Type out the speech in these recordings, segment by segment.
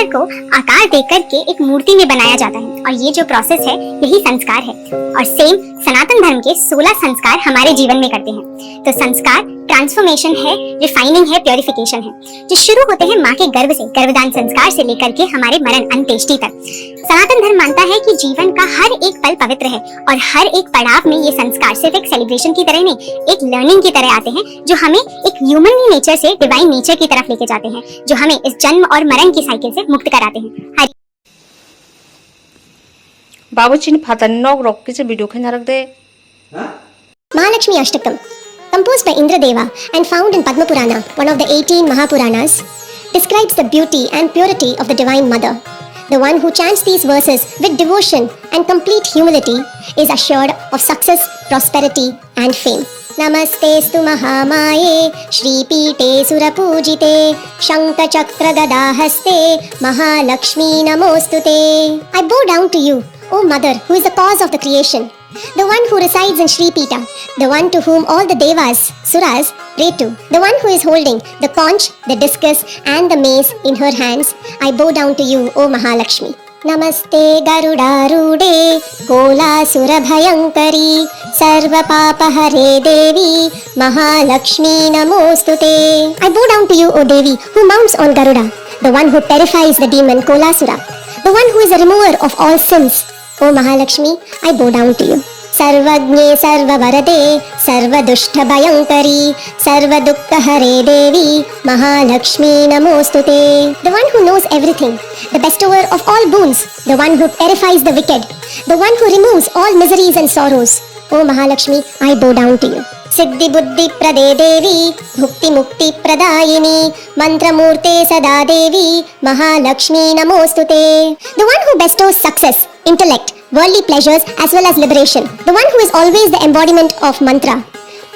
पत्थर को आकार देकर के एक मूर्ति में बनाया जाता है और ये जो प्रोसेस है यही संस्कार है। और सेम सनातन धर्म के 16 संस्कार हमारे जीवन में करते हैं। तो संस्कार ट्रांसफॉर्मेशन है, रिफाइनिंग है, प्योरिफिकेशन है, जो शुरू होते हैं माँ के गर्भ से, गर्भदान संस्कार से लेकर के हमारे मरण अंत्येष्टि तक। सनातन धर्म मानता है कि जीवन का हर एक पल पवित्र है और हर एक पड़ाव में ये संस्कार सिर्फ एक सेलिब्रेशन की तरह नहीं, एक लर्निंग की तरह आते हैं, जो हमें एक ह्यूमन नेचर से डिवाइन नेचर की तरफ लेके जाते हैं, जो हमें इस जन्म और मरण की साइकिल से मुक्त कराते हैं। बाबूजी ने फादर नौक रोक के वीडियो खेलना रख दे। Mahalakshmi Ashtakam, composed by Indradeva and found in Padma Purana, one of the 18 Mahapuranas, describes the beauty and purity of the Divine Mother. The one who chants these verses with devotion and complete humility is assured of success, prosperity and fame. Namastestu Mahamaye, Shri Pite Surapujite, Shankha Chakra Gadahaste, Mahalakshmi Namostute. I bow down to you, O Mother, who is the cause of the creation, the one who resides in Shri Pita, the one to whom all the devas, suras, pray to, the one who is holding the conch, the discus and the mace in her hands. I bow down to you, O Mahalakshmi. Namaste Garudarude, Kolasura Bhayankari, Sarva Papa Hare Devi, Mahalakshmi Namostute. I bow down to you, O Devi, who mounts on Garuda, the one who terrifies the demon Kolasura, the one who is the remover of all sins. O Mahalakshmi, I bow down to you. Sarvagne Sarvavarade, Sarvadushta Bhayankari, Sarvadukka Hare Devi, Mahalakshmi Namostute. The one who knows everything, the bestower of all boons, the one who terrifies the wicked, the one who removes all miseries and sorrows. O Mahalakshmi, I bow down to you. Siddhi Buddhi Prade Devi, Bhukti Mukti Pradayini, Mantra Murte Sada Devi, Mahalakshmi Namostute. The one who bestows success, intellect, worldly pleasures as well as liberation. The one who is always the embodiment of mantra.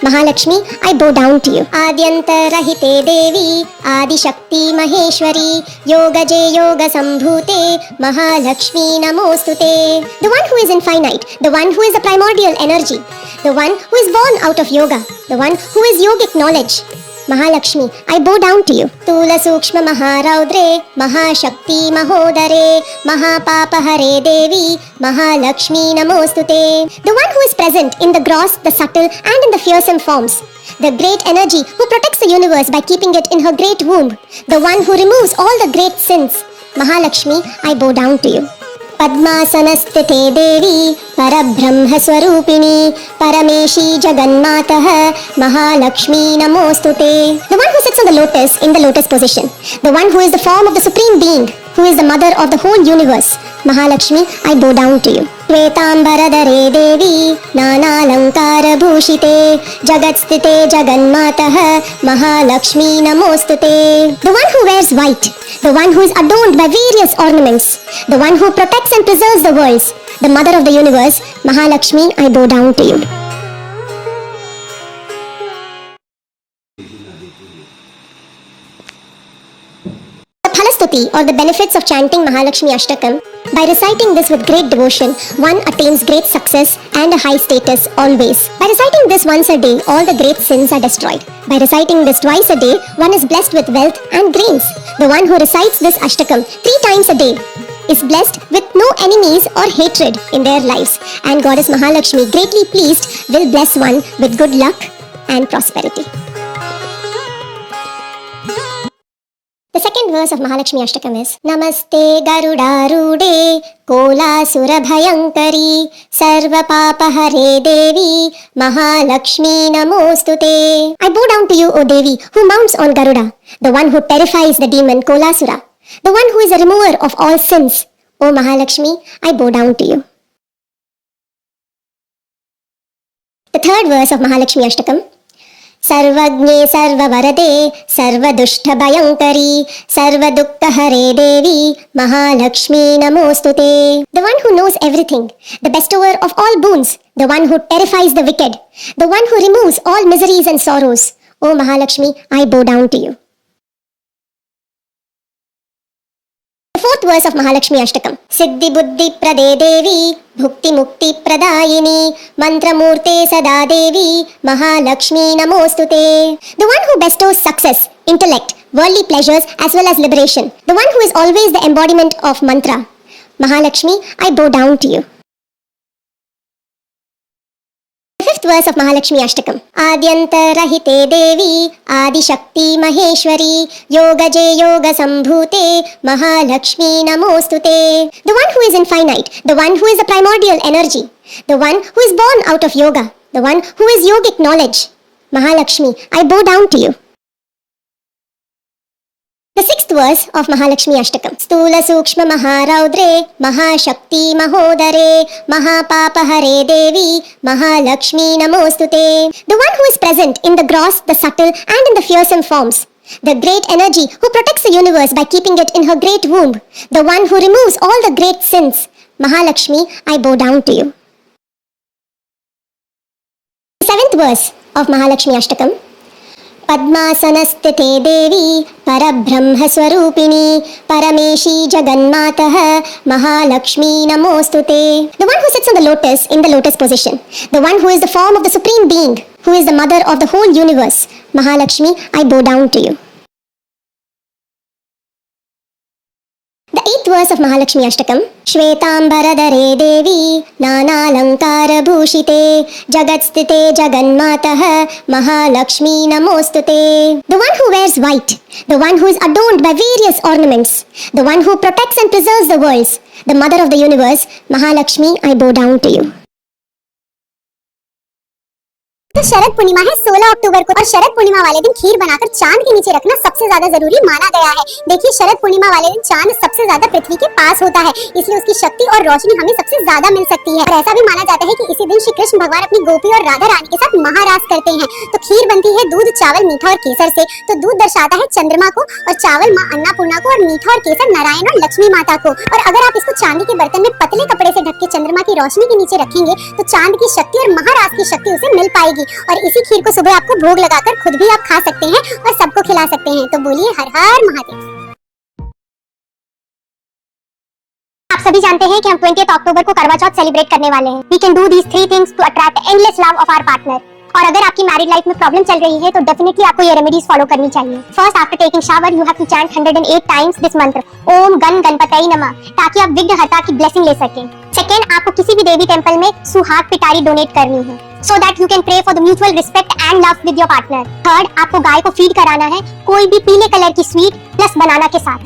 Mahalakshmi, I bow down to you. Adyanta Rahite Devi, Adi Shakti Maheshwari, Yoga Jay Yoga Sambhute, Mahalakshmi Namostute. The one who is infinite, the one who is the primordial energy, the one who is born out of yoga, the one who is yogic knowledge. Mahalakshmi, I bow down to you. Tula Sukshma Maharaudre, Mahashakti Mahodare, Mahapapa Hare Devi, Mahalakshmi Namostute. The one who is present in the gross, the subtle and in the fearsome forms. The great energy who protects the universe by keeping it in her great womb. The one who removes all the great sins. Mahalakshmi, I bow down to you. Padmasanasthite Devi, Parabrahma Swarupini, Parameshi Jagannatah, Mahalakshmi Namostute. The one who sits on the lotus in the lotus position. The one who is the form of the Supreme Being, who is the mother of the whole universe. Mahalakshmi, I bow down to you. Shvetambaradare Devi, Nanalankara Bhushite, Jagatstite Jagannatah, Mahalakshmi Namostute. The one who wears white, the one who is adorned by various ornaments, the one who protects and preserves the worlds, the mother of the universe. Mahalakshmi, I bow down to you. Phalastuti, or the benefits of chanting Mahalakshmi Ashtakam. By reciting this with great devotion, one attains great success and a high status always. By reciting this once a day, all the great sins are destroyed. By reciting this twice a day, one is blessed with wealth and grains. The one who recites this Ashtakam 3 times a day is blessed with no enemies or hatred in their lives. And Goddess Mahalakshmi, greatly pleased, will bless one with good luck and prosperity. The second verse of Mahalakshmi Ashtakam is Namaste Garudarude, Kolasura Bhayankari, Sarva Papa Hare Devi, Mahalakshmi Namostute. I bow down to you, O Devi, who mounts on Garuda, the one who terrifies the demon Kolasura, the one who is the remover of all sins. O Mahalakshmi, I bow down to you. The third verse of Mahalakshmi Ashtakam. Sarvagne Sarvavarade, Sarvadushta Bhayankari, Sarvadukka Hare Devi, Mahalakshmi Namostute. The one who knows everything, the bestower of all boons, the one who terrifies the wicked, the one who removes all miseries and sorrows. O Mahalakshmi, I bow down to you. The fourth verse of Mahalakshmi Ashtakam. Siddhi Buddhi Prade Devi Bhukti Mukti Pradayini Mantramurte Sada Devi Mahalakshmi Namostute. The one who bestows success, intellect, worldly pleasures as well as liberation. The one who is always the embodiment of mantra. Mahalakshmi, I bow down to you. Fifth verse of Mahalakshmi Ashtakam. Adyantarahite Devi Adi Shakti Maheshwari Yogaje Yoga Sambhute Mahalakshmi Namostute. The one who is infinite, the one who is the primordial energy, the one who is born out of yoga, the one who is yogic knowledge. Mahalakshmi, I bow down to you. The sixth verse of Mahalakshmi Ashtakam. Stula Sukshma Maharaudre Mahashakti Mahodare Mahapapahare Devi Mahalakshmi Namostute. The one who is present in the gross, the subtle and in the fearsome forms. The great energy who protects the universe by keeping it in her great womb. The one who removes all the great sins. Mahalakshmi, I bow down to you. The seventh verse of Mahalakshmi Ashtakam. पद्मासनस्थिते देवी परब्रह्मस्वरूपिणी परमेशी जगन्मातः महालक्ष्मी नमोस्तुते. The one who sits on the lotus in the lotus position, the one who is the form of the supreme being, who is the mother of the whole universe. Mahalakshmi, I bow down to you. The eighth verse of Mahalakshmi Ashtakam. Shvetambaradare Devi Nanalankara Bhushite Jagatstite Jagannmatah Mahalakshmi Namostute. The one who wears white, the one who is adorned by various ornaments, the one who protects and preserves the worlds, the mother of the universe. Mahalakshmi, I bow down to you. तो शरद पूर्णिमा है 16 अक्टूबर को और शरद पूर्णिमा वाले दिन खीर बनाकर चांद के नीचे रखना सबसे ज्यादा जरूरी माना गया है। देखिए शरद पूर्णिमा वाले दिन चांद सबसे ज्यादा पृथ्वी के पास होता है, इसलिए उसकी शक्ति और रोशनी हमें सबसे ज्यादा मिल सकती है। और ऐसा भी माना जाता है कि इसी दिन श्री कृष्ण भगवान अपनी गोपी और राधा रानी के साथ महारास करते हैं। तो खीर बनती है दूध, चावल, मीठा और केसर से। तो दूध दर्शाता है चंद्रमा को और चावल माँ अन्नपूर्णा को और मीठा और केसर नारायण और लक्ष्मी माता को। और अगर आप इसको चांदी के बर्तन में पतले कपड़े से ढक के चंद्रमा की रोशनी के नीचे रखेंगे तो चांद की शक्ति और महारास की शक्ति उसे मिल पाएगी। और इसी खीर को सुबह आपको भोग लगाकर खुद भी आप खा सकते हैं और सबको खिला सकते हैं। तो बोलिए हर हर महादेव। आप सभी जानते हैं कि हम 20 अक्टूबर को करवा चौथ सेलिब्रेट करने वाले हैं। We can do these 3 things to attract endless love of our partner. और अगर आपकी मैरिड लाइफ में प्रॉब्लम चल रही है तो डेफिनेटली आपको ये रेमेडीज फॉलो करनी चाहिए। First, after taking shower you have to chant 108 times this मंत्र ओम गण गणपतये नमः, ताकि आप विघ्नहर्ता की ब्लेसिंग ले सकें। सेकंड, आपको किसी भी देवी टेंपल में सुहाग पिटारी डोनेट करनी है so that you can pray for the mutual respect and love with your partner. Third, आपको गाय को फीड कराना है कोई भी पीले कलर की स्वीट प्लस बनाना के साथ।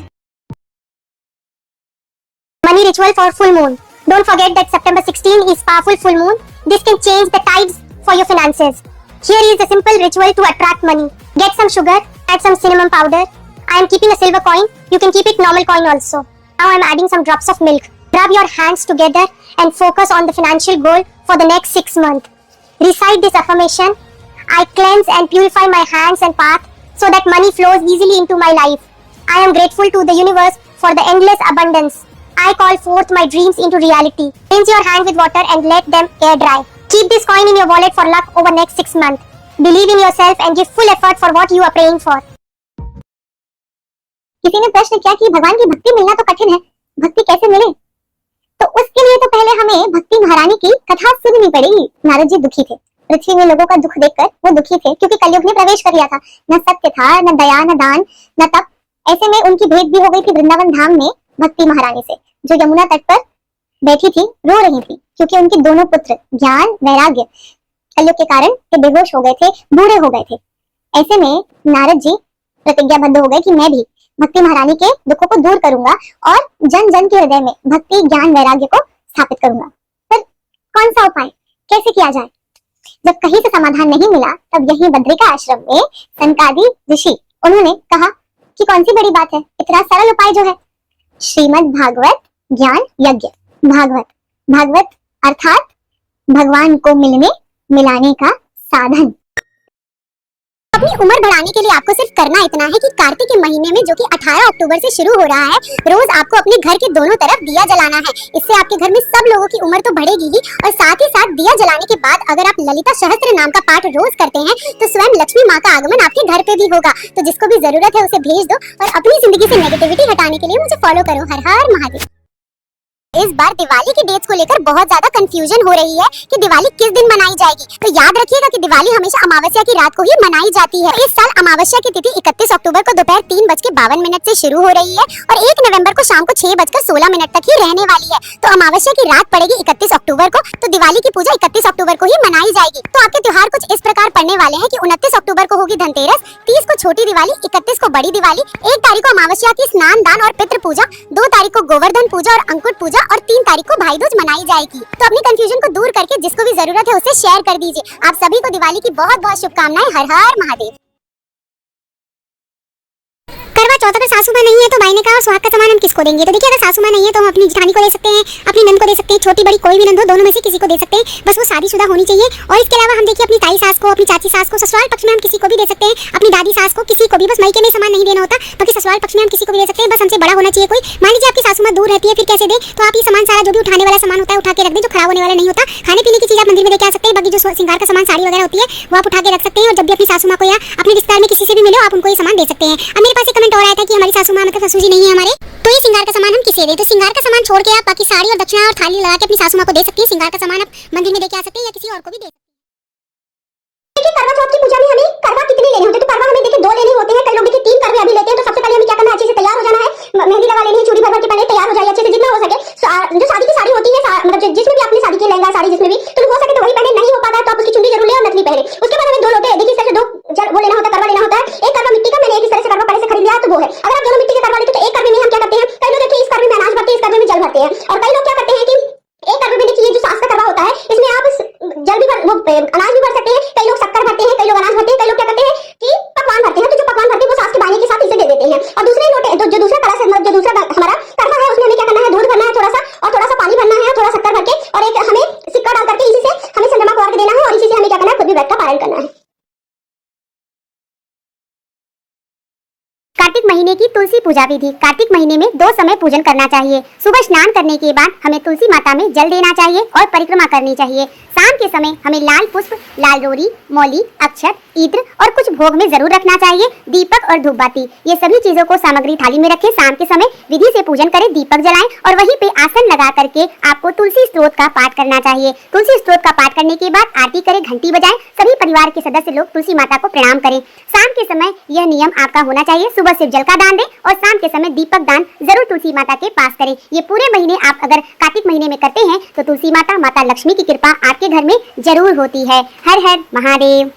Money ritual for full moon. Don't forget that September 16 is powerful full moon. This can change the tides for your finances. Here is a simple ritual to attract money. Get some sugar, add some cinnamon powder. I am keeping a silver coin. You can keep it normal coin also. Now I am adding some drops of milk. Rub your hands together and focus on the financial goal for the next 6 months. Recite this affirmation. I cleanse and purify my hands and path so that money flows easily into my life. I am grateful to the universe for the endless abundance. I call forth my dreams into reality. Rinse your hands with water and let them air dry. Keep this coin in your wallet for luck over next 6 months. Believe in yourself and give full effort for what you are praying for. किसी ने प्रश्न किया कि भगवान की भक्ति मिलना तो कठिन है, भक्ति कैसे मिले? तो उसके लिए तो पहले हमें भक्ति महारानी की कथा सुननी पड़ेगी। नारद जी दुखी थे, पृथ्वी में लोगों का दुख देखकर वो दुखी थे क्योंकि कलयुग ने प्रवेश कर लिया था। न सत्य था, न दया, न दान, न तप। ऐसे में उनकी भेंट भी हो गई थी वृंदावन धाम में भक्ति महारानी से, जो यमुना तट पर बैठी थी, रो रही थी क्योंकि उनके दोनों पुत्र ज्ञान वैराग्य कलयुग के कारण के बेहोश हो गए थे, बूढ़े हो गए थे। ऐसे में नारद जी प्रतिज्ञाबद्ध हो गए कि मैं भी भक्ति महारानी के दुखों को दूर करूंगा और जन जन के हृदय में भक्ति ज्ञान वैराग्य को स्थापित करूंगा। पर कौन सा उपाय कैसे किया जाए? जब कहीं से समाधान नहीं मिला तब यही बद्रिका आश्रम में सनकादि ऋषि उन्होंने कहा कि कौन सी बड़ी बात है, इतना सरल उपाय जो है श्रीमद् भागवत ज्ञान यज्ञ। भागवत अर्थात भगवान को मिलने मिलाने का साधन। अपनी उम्र बढ़ाने के लिए आपको सिर्फ करना इतना है कि कार्तिक के महीने में जो कि 18 अक्टूबर से शुरू हो रहा है, रोज आपको अपने घर के दोनों तरफ दिया जलाना है। इससे आपके घर में सब लोगों की उम्र तो बढ़ेगी ही, और साथ ही साथ दिया जलाने के बाद अगर आप ललिता सहस्त्र नाम का पाठ रोज करते हैं तो स्वयं लक्ष्मी माँ का आगमन आपके घर पे भी होगा। तो जिसको भी जरूरत है उसे भेज दो और अपनी जिंदगी से नेगेटिविटी हटाने के लिए मुझे फॉलो करो। हर हर महादेव। इस बार दिवाली की डेट्स को लेकर बहुत ज्यादा कंफ्यूजन हो रही है कि दिवाली किस दिन मनाई जाएगी। तो याद रखिएगा कि दिवाली हमेशा अमावस्या की रात को ही मनाई जाती है। इस साल अमावस्या की तिथि 31 अक्टूबर को दोपहर 3:52 से शुरू हो रही है और 1 नवंबर को शाम को 6:16 तक ही रहने वाली है। तो अमावस्या की रात पड़ेगी 31 अक्टूबर को, तो दिवाली की पूजा 31 अक्टूबर को ही मनाई जाएगी। तो आपके त्योहार कुछ इस प्रकार पड़ने वाले हैं कि 29 अक्टूबर को होगी धनतेरस, 30 को छोटी दिवाली, 31 को बड़ी दिवाली, 1 तारीख को अमावस्या की स्नान दान और पितृ पूजा, 2 तारीख को गोवर्धन पूजा और अंकुट पूजा और 3 तारीख को भाई दूज मनाई जाएगी। तो अपनी कंफ्यूजन को दूर करके जिसको भी जरूरत है उसे शेयर कर दीजिए। आप सभी को दिवाली की बहुत बहुत शुभकामनाएं। हर हर महादेव। करवा चौथ अगर सासू माँ नहीं है तो भाई ने कहा सुहाग का सामान हम किसको देंगे। तो देखिए अगर सासू माँ नहीं है तो हम अपनी जेठानी को दे सकते हैं, अपनी नंद को दे सकते हैं, छोटी बड़ी कोई भी नंद हो, दोनों में से किसी को दे सकते हैं, बस वो शादीशुदा होनी चाहिए। और इसके अलावा हम देखिए अपनी ताई सास को, अपनी चाची सास को, ससुराल पक्ष में हम किसी को भी दे सकते हैं, अपनी दादी सास को, किसी को भी, बस मायके में सामान नहीं देना होता, बाकी ससुराल पक्ष में हम किसी को भी दे सकते हैं, बस हमसे बड़ा होना चाहिए कोई। मान लीजिए आपकी सासू माँ दूर रहती है, फिर कैसे दे, तो आप ये सामान सारा जो भी उठाने वाला सामान होता है उठा के रख दें, जो खराब होने वाला नहीं होता। खाने पीने की चीज आप मंदिर में लेके आ सकते हैं, बाकी जो श्रृंगार का सामान साड़ी वगैरह होती है वो आप उठा के रख सकते हैं। और जब भी अपनी सासू माँ को या अपने रिश्तेदार में किसी से भी मिलो आप उनको ये सामान दे सकते हैं। अब मेरे पास एक कमेंट और आया था कि हमारी सासू माँ मतलब ससुर जी नहीं है हमारे, तो ये श्रृंगार का सामान हम किसे दें। तो श्रृंगार का सामान छोड़ के आप बाकी साड़ी और दक्षिणा और थाली लगा के अपनी सासू माँ को दे सकती है। श्रृंगार का सामान आप मंदिर में लेके आ सकते हैं या किसी और को भी दे सकते हैं। करवा चौथ की पूजा में हमें करवा कितने लेने होते हैं, तो करवा हमें देखिए 2 लेने होते हैं, कई लोग देखिए 3 करवे अभी लेते हैं। तो सबसे पहले हमें क्या करना है, अच्छे से तैयार हो जाना है, मेहंदी लगा लेनी है, चूड़ी भर के पहले तैयार हो जाइए अच्छे से जितना हो सके। जो शादी की साड़ी होती है, मतलब जिसमें भी आपने शादी की लहंगा साड़ी जिसमें भी, तो हो सके तो वही पहने, नहीं हो पाता तो आप उसकी चुंडी जरूर ले और नथनी पहने। उसके बाद हमें 2 लोटे देखिए इस तरह से 2 वो लेना होता है, करवा लेना होता है। एक करवा मिट्टी का, मैंने एक इस तरह से करवा पहले से खरीद लिया तो वो है। अगर आप दोनों मिट्टी के करवा लेते तो एक करवे में हम क्या करते हैं, कई लोग देखिए इस करवे में अनाज भरते हैं, इस करवे में जल भरते हैं, और कई लोग क्या करते हैं कि एक करवे में देखिए ये जो सास का करवा होता है इसमें आप जल भी वो अनाज भी भर सकते हैं, कई लोग शक्कर भरते हैं, कई लोग अनाज भरते हैं, कई लोग क्या करते हैं कि पकवान भरते हैं। तो जो पकवान भरते हैं वो सास के बाने के साथ इसे दे देते हैं। और दूसरे लोटे जो दूसरा कलश है, जो दूसरा हमारा करवा है, उसमें हमें क्या करना है, दूध भरना है थोड़ा सा, और थोड़ा सा पानी भरना है, थोड़ा शक्कर भर के, और एक हमें सिक्का डाल करके इसी से हमें चंद्रमा को अर्घ देना है, और इसी से हमें क्या करना है, खुद भी व्रत का पालन करना है। कार्तिक महीने की तुलसी पूजा विधि। कार्तिक महीने में 2 समय पूजन करना चाहिए। सुबह स्नान करने के बाद हमें तुलसी माता में जल देना चाहिए और परिक्रमा करनी चाहिए। शाम के समय हमें लाल पुष्प, लाल रोरी, मौली, अक्षत, इत्र और कुछ भोग में जरूर रखना चाहिए। दीपक और धूपबत्ती, ये सभी चीजों को सामग्री थाली में रखें। शाम के समय विधि से पूजन करें, दीपक जलाएं और वहीं पे आसन लगा करके आपको तुलसी स्तोत्र का पाठ करना चाहिए। तुलसी स्तोत्र का पाठ करने के बाद आरती करें, घंटी बजाएं, सभी परिवार के सदस्य लोग तुलसी माता को प्रणाम करें। शाम के समय यह नियम आपका होना चाहिए, सुबह सिर्फ जल का दान दें और शाम के समय दीपक दान जरूर तुलसी माता के पास करें। ये पूरे महीने आप अगर कार्तिक महीने में करते हैं तो तुलसी माता, माता लक्ष्मी की कृपा आपके घर में जरूर होती है। हर हर महादेव।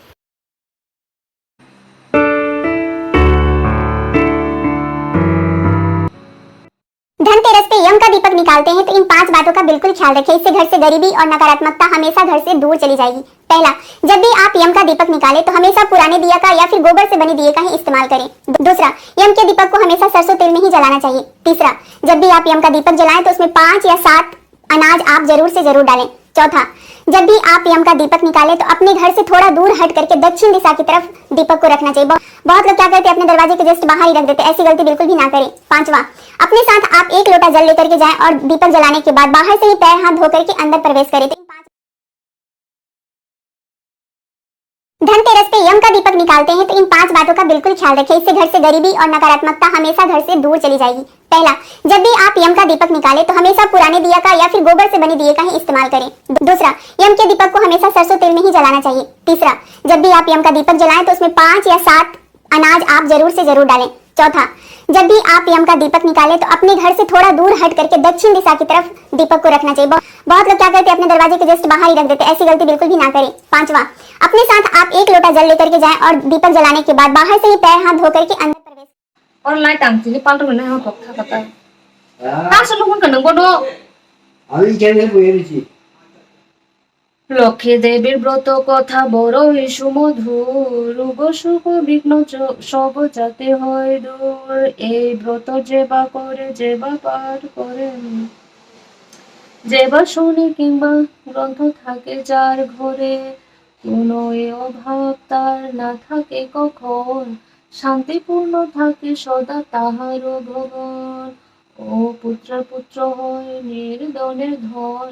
धनतेरस पे यम का दीपक निकालते हैं तो इन 5 बातों का बिल्कुल ख्याल रखें, इससे घर से गरीबी और नकारात्मकता हमेशा घर से दूर चली जाएगी। पहला, जब भी आप यम का दीपक निकालें तो हमेशा पुराने दिया का या फिर गोबर से बने दिए का ही इस्तेमाल करें। दूसरा, यम के दीपक को हमेशा सरसों तेल में ही जलाना चाहिए। तीसरा, जब भी आप यम का दीपक जलाएं तो उसमें 5 या 7 अनाज आप जरूर से जरूर डालें। चौथा, जब भी आप यम का दीपक निकालें तो अपने घर से थोड़ा दूर हट करके दक्षिण दिशा की तरफ दीपक को रखना चाहिए। बहुत लोग क्या करते हैं, अपने दरवाजे के जस्ट बाहर ही रख देते हैं, ऐसी गलती बिल्कुल भी ना करें। पांचवा, अपने साथ आप 1 लोटा जल लेकर के जाएं और दीपक जलाने के बाद बाहर से ही पैर हाथ धो करके अंदर प्रवेश करें। धनतेरस पे यम का दीपक निकालते हैं तो इन 5 बातों का बिल्कुल ख्याल रखें, इससे घर से गरीबी और नकारात्मकता हमेशा घर से दूर चली जाएगी। पहला, जब भी आप यम का दीपक निकालें तो हमेशा पुराने दिया का या फिर गोबर से बने दिए का ही इस्तेमाल करें। दूसरा, यम के दीपक को हमेशा सरसों तेल में ही जलाना चाहिए। तीसरा, जब भी आप यम का दीपक जलाएं तो उसमें 5 या 7 अनाज आप जरूर से जरूर डालें। चौथा, जब भी आप यम का दीपक निकालें तो अपने घर से थोड़ा दूर हट करके दक्षिण दिशा की तरफ दीपक को रखना चाहिए। बहुत लोग क्या करते हैं, अपने दरवाजे के जस्ट बाहर ही रख देते हैं, ऐसी गलती बिल्कुल भी ना करें। पांचवा, अपने साथ आप 1 लोटा जल लेकर के जाएं और दीपक जलाने के बाद बाहर से ही पैर हाथ धो करके अंदर प्रवेश। और लाइट टांगती पाल्टो में ना पक्का पता है हाँ सुनो कौन करने को दो আমি কেন বলেছি লক্ষ্মী দেবীর ব্রত কথা বড়ই সুমধুর, রোগ সুখ বিঘ্ন সব যাতে হয় দূর। এই ব্রত যে বা করে, যে বা পাঠ করেন, যে বা শুনে কিংবা গ্রন্থ থাকে যার ঘরে, কোনো এ অভাব তার না থাকে কখন, শান্তিপূর্ণ থাকে সদা তাহার ভবন। ও পুত্রের পুত্র হয় নির্ধনের ধন,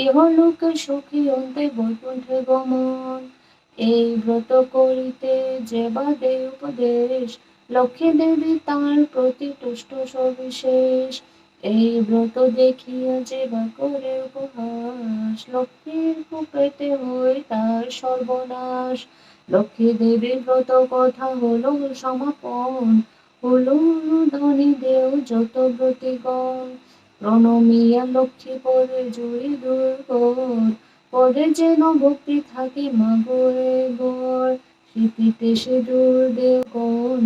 ইহলোকে সুখী অন্তে বৈকুণ্ঠে গমন। এই ব্রত করিতে যে বা দে উপদেশ, লক্ষ্মী দেবী তার প্রতি তুষ্ট সবিশেষ। এই ব্রত দেখিয়া যে বা করে উপহাস, লক্ষ্মীর কূপেতে হয় তার সর্বনাশ। লক্ষ্মী দেবীর ব্রত কথা হলো সমাপন, হলো ধনী দেও যত ব্রতিগণ। প্রণমিয়া লক্ষ্মী পরে জুড়ি দুর্গর, পরে যেন ভক্তি থাকে মাগো এ গর। স্মৃতিতে সে দুর্দেবগণ,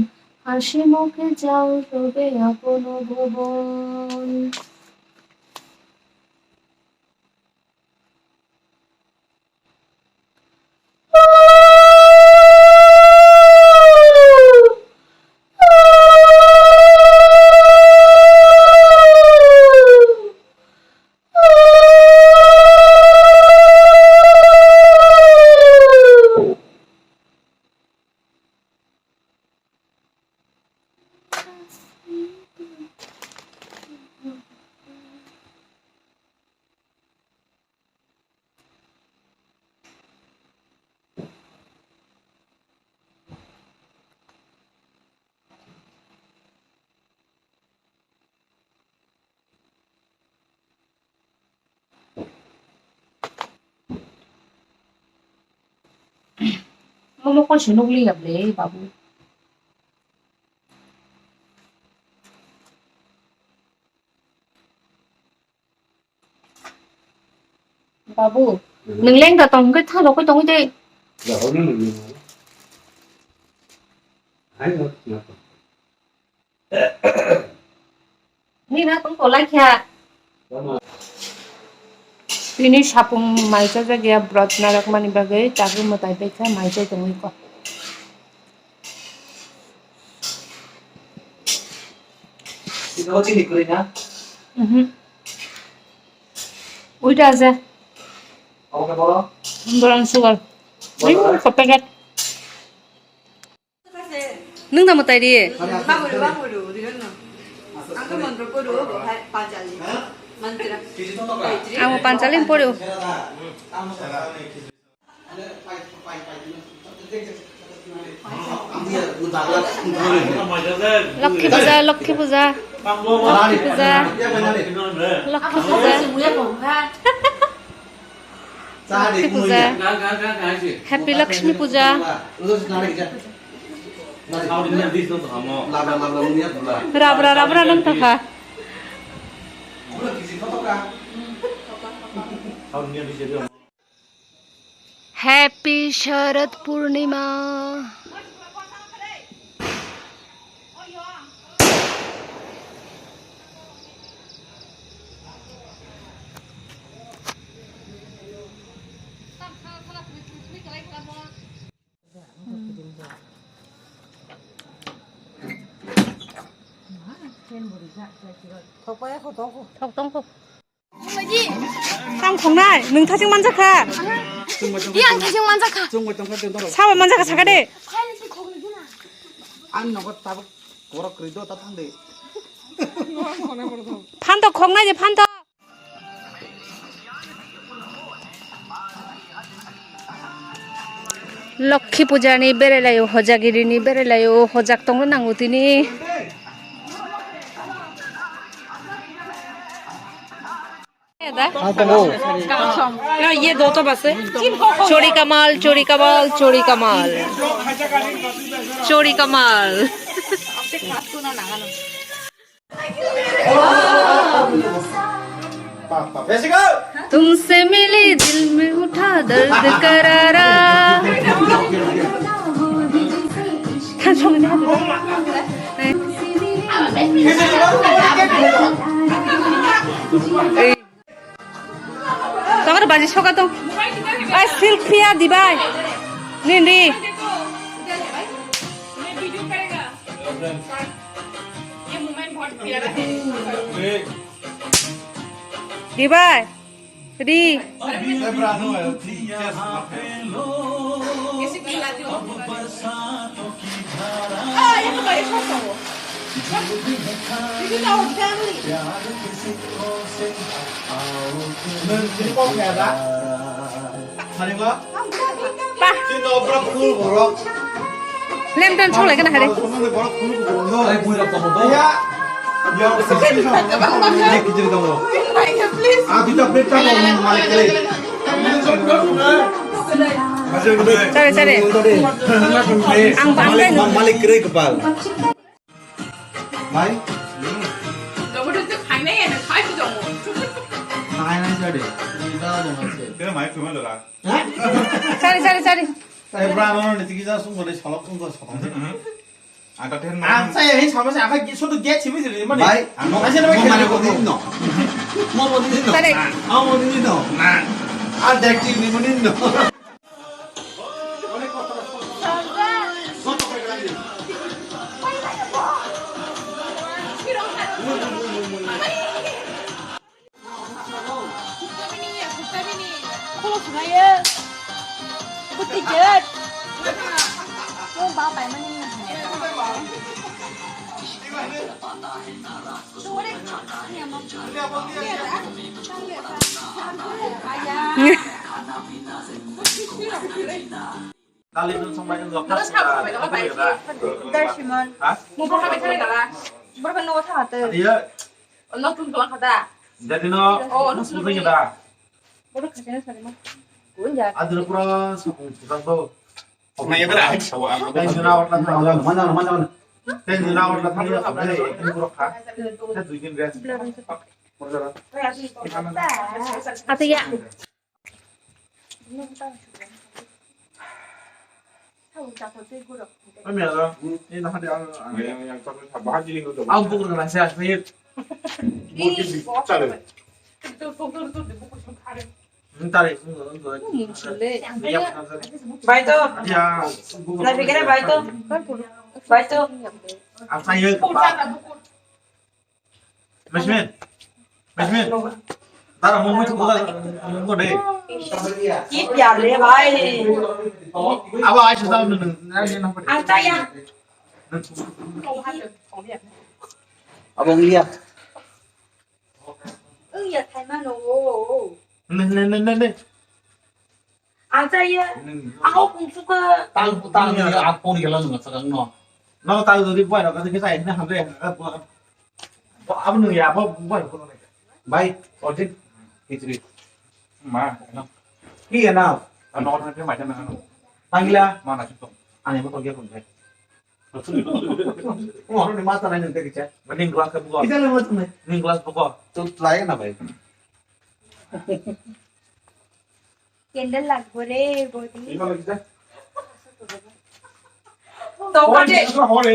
হাসি মুখে যাও তবে আপন ভবন। Mo con sinong liyab le, babu. Babu, nâng lên cả tông cái thằng nó cái tông cái gì? Dạ, nó mình anh nó Ni na tông có like ya. Ini sapung maisa jaga berat narak mani bagai, tapi matai peka maisa tong iko. Nó chỉ được lên nhá. Udah aja, Ông cái đó. berang sugar. Ini kepegat. Nung nama tadi. Bangulu, diyan na. Ang kamandro ko do, pajali. Mantra. Ang pancaling po do. Lucky puja, lucky puja. Lucky puja. Lucky puja. Lucky puja. Happy Lakshmi puja. Rabra rabra nang taka. Happy Sharad Purnima. Thọc tông không? 쌈 공날 능타직 만작하. 이안 다시 만작하. 사월 만작하 사가래. ăn nó có tao có được cái đó tao thằng đấy 판더 공날지 판더. Lakshmi पूजानि बेरायलायो हजागिरिनि बेरायलायो हजाक दंनो नांगौतिनि ये दो तो बस चोरी कमाल चोरी कमाल चोरी कमाल चोरी कमाल तुमसे मिली दिल में उठा दर्द करारा तोहर बाजी छोका तो आ सिल्क पिया दिबाय निंदी दिबाय রি Esse que lá de ouro. Ah, isso vai ser só. This is our family. 하는 거야? 빠 지금 너 뭐라 부르고 뭐라? เล่มเดินโชว์อะไรกันนะฮะดิ 부르는데 뭐라 부르고 뭐라? Ay, buhay lang tamo 야! 야, Hindi, kijiri tamo. Like, please. 아, 진짜 그랬다 뭐 말이 그래. ใช่ใช่อังบังเล่น Malik kere kepal. Mai? 너무 좀 강냉이는 가이드 좀. Mai nai jadi. 그래 많이 그만 둬라. ใช่ใช่ใช่ Saya berapa orang nanti kita semua dari salok semua salok. 아까 텐 아, saya ini sama saya akan suatu get sih mesti mana? Mai, Masih ada mau mana lagi. kau tinno? Mau tinno? ใช่ Mau tinno? Nah, ada acting ni tinno. Kalian sampai ke Terus kamu sampai ke baik. Darshimon. Mau berapa kali dah? Berapa nomor satu? Dia Lo tunggu lang kada. jadi no, sebetulnya dah. Berapa kasihnya sorry mah. Ada pura sepuluh tu. 나 얘들아 저거 Dan jerawat lah, Mana, mana, mana. dan jerawat lah tadi apa ni? Ini buruk kah? Saya bikin dia. atau ya Kami ada, ini nak ada. yang 저거 다 하지 이거 좀 Aku bukan dengan saya, saya 짜래 minta deh, enggak. Baito. Ya, Na fikirnya Baito. Baito. apa saya kepala? Mesmin, Mesmin. Tara mau itu bukan deh. Keep ya le bhai. Apa aja tahu nih? Anta ya. Abang lihat. Ya Thailand oh. Nih. Anta ya. Aku pun suka. Tang ni apa ni kalau nggak sekarang no. Nó tahu dari buat, kalau kita ini hampir apa nih ya? Apa buat? Baik, ojek. Itu. 마 Iya now. 너 어떻게 맞잖아 Panggilnya. 마나 싶어 Aneh betul dia pun. Orang ni mata lain nanti kita. Mending kelas ke buka. Kita lewat mana? Mending kelas buka. Tu lain apa? Candle লাগবো রে বৌদি 이거 진짜 তোমাকে 허리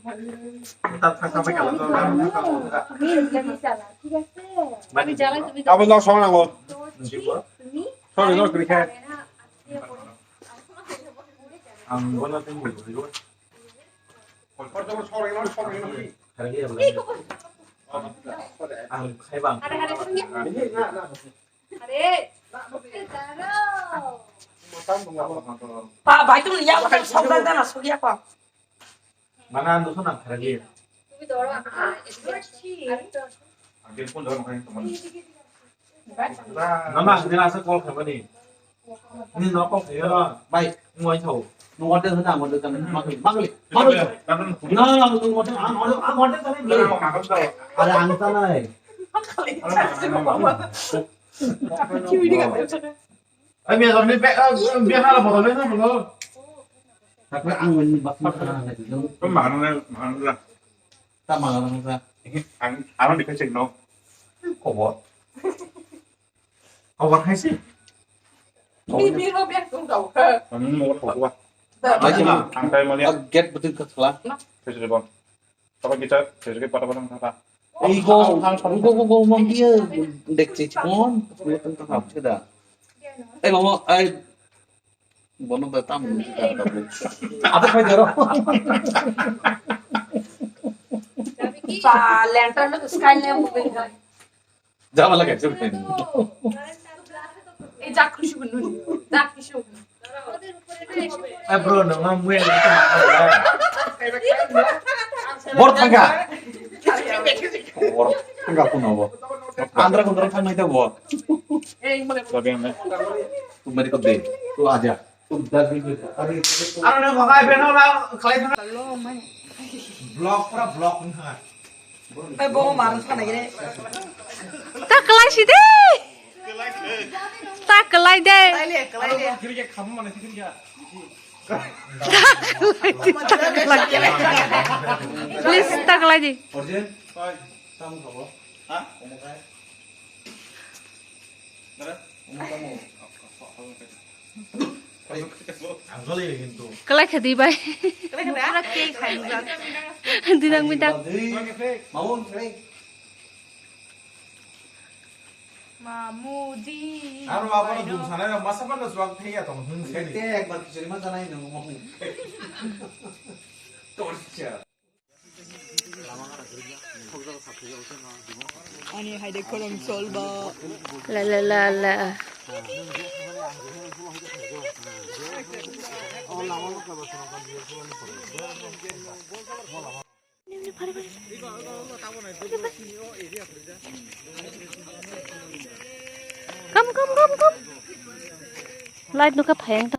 Kita sampai kalau তুমি এখানে চালা ঠিক আছে Mari jalan. 아버 너 서운하고 তুমি 서울에 너 그렇게 Ang bola tinggi dulu. 벌써부터 서울에 Kali ya. Ang kai bang. Pak Baito lihat kan saudaranya na sogia pa Mana anu sana kali. 폰 넣어 놓고 있는 Nama ni rasa kol kamu ni. Ni nak kol ya. Baik, ngoi thau. Ngồi đây thế nào ngồi đây cần mắc lịch. 나는 Nah, ngồi đây ngồi đây tadi ni. 나는 나갔어 Ada angsa nih. Ai bây giờ ni biar hala botol ni sana botol. Tapi angin bak makanan itu. 좀 많으라 Tak malah angsa. 안 하는 데 너 Kau buat. Kau buat hai sih. Bibi lo biar tunggu đầu. 저는 뭐 보고 와 Lagi mah. 안달 말이야 Get betul ke sekolah. 제주도 번 저번 기차 제주도 빠따빠따 타다 Igo ngomong dia dek cicon, dia tentang apa sudah. Ngomong bono datang Apa kau jaro? pa lantern में sky lamp हो गई Jangan lagi, suruh. Jak কিছু নুন jak কিছু bro nang mue bor tangga Bor, enggak pun apa. andra kondra kan itu bo Lagi yang lain. tu mari ko de tu aja tu das video aro na khakai beno la khalai thang blog pura blog ning ha Ay, buko marang ka na gini. তাকলাই সিদে তাকলাই দে Kalay, kalay dia. kiri ke kham mane kiri ya please তাকলাই দি orjen kai tamu khabo ha omo kai dara omo kamu Anggoli কিন্তু কলাই খেদি বাই Kalay ka na? Pura cake kayo dyan. দিনাং মিটা Maun kre মামুজি Aro apa na dum sana na masa pa na swag thaya to hun se ni ekbar kichari ma janai na mo torcha Ani, hayde kolong solba. লা লা লা লা Come. Light nuka phayang ta.